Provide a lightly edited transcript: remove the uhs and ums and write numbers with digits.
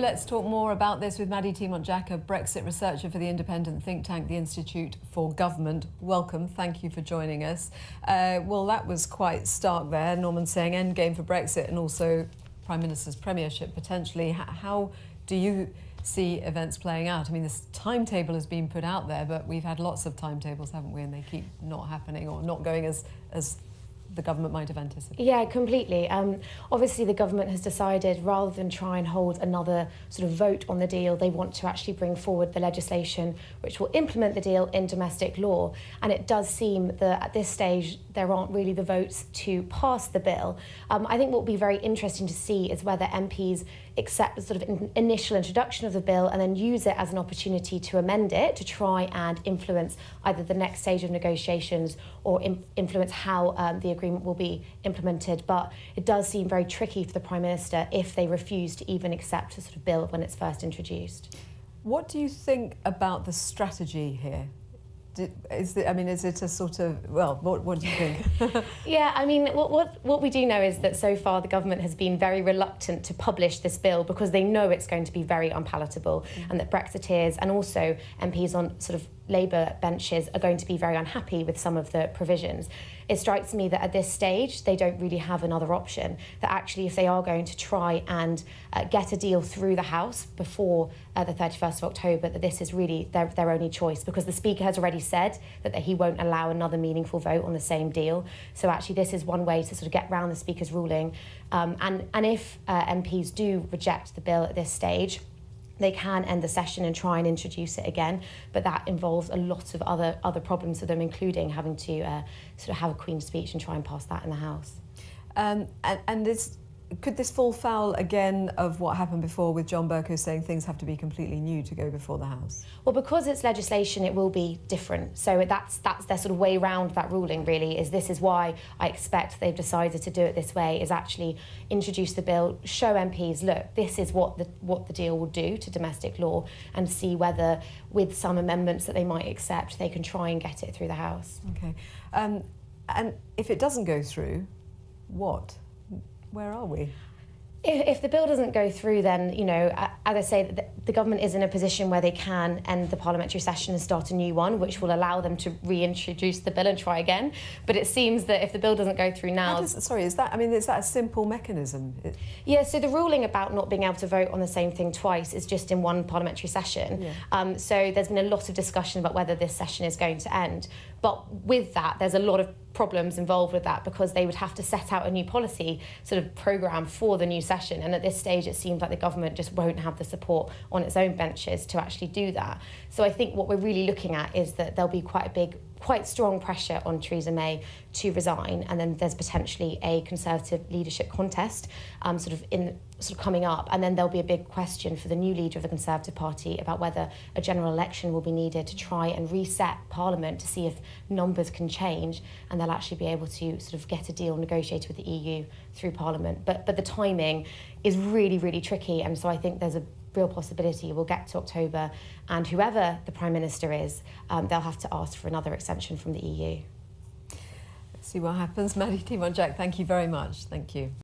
Let's talk more about this with Maddy Thimont Jack, a Brexit researcher for the independent think tank, the Institute for Government. Welcome, thank you for joining us. Well, that was quite stark there, Norman saying endgame for Brexit and also Prime Minister's premiership potentially. How do you see events playing out? I mean, this timetable has been put out there, but we've had lots of timetables, haven't we? And they keep not happening or not going as the government might have anticipated. Yeah, completely. Obviously, the government has decided rather than try and hold another sort of vote on the deal, they want to actually bring forward the legislation which will implement the deal in domestic law. And it does seem that at this stage, there aren't really the votes to pass the bill. I think what will be very interesting to see is whether MPs accept the sort of initial introduction of the bill and then use it as an opportunity to amend it to try and influence either the next stage of negotiations or influence how the agreement will be implemented. But it does seem very tricky for the Prime Minister if they refuse to even accept a sort of bill when it's first introduced. What do you think about the strategy here? Is it a sort of, well, what do you think? Yeah, I mean, what we do know is that so far the government has been very reluctant to publish this bill because they know it's going to be very unpalatable and that Brexiteers and also MPs on sort of Labour benches are going to be very unhappy with some of the provisions. It strikes me that at this stage they don't really have another option, that actually if they are going to try and get a deal through the House before the 31st of October, that this is really their only choice, because the Speaker has already said that he won't allow another meaningful vote on the same deal. So actually this is one way to sort of get round the Speaker's ruling. And if MPs do reject the bill at this stage, they can end the session and try and introduce it again, but that involves a lot of other problems for them, including having to sort of have a Queen's speech and try and pass that in the House. Could this fall foul again of what happened before with John Bercow saying things have to be completely new to go before the House? Well, because it's legislation, it will be different. So that's their sort of way round that ruling, really. This is why I expect they've decided to do it this way, is actually introduce the bill, show MPs, look, this is what the deal will do to domestic law, and see whether, with some amendments that they might accept, they can try and get it through the House. Okay. And if it doesn't go through, what? Where are we? If the bill doesn't go through, then, you know, as I say, the government is in a position where they can end the parliamentary session and start a new one, which will allow them to reintroduce the bill and try again. But it seems that if the bill doesn't go through now... is that a simple mechanism? Yeah, so the ruling about not being able to vote on the same thing twice is just in one parliamentary session. Yeah. So there's been a lot of discussion about whether this session is going to end. But with that, there's a lot of problems involved with that, because they would have to set out a new policy sort of programme for the new session, and at this stage it seems like the government just won't have the support on its own benches to actually do that. So I think what we're really looking at is that there'll be quite strong pressure on Theresa May to resign, and then there's potentially a Conservative leadership contest sort of coming up, and then there'll be a big question for the new leader of the Conservative Party about whether a general election will be needed to try and reset Parliament to see if numbers can change, and they'll actually be able to sort of get a deal negotiated with the EU through Parliament. But the timing is really, really tricky, and so I think there's a real possibility we'll get to October, and whoever the Prime Minister is, they'll have to ask for another extension from the EU. Let's see what happens. Maddy Thimont Jack, thank you very much. Thank you.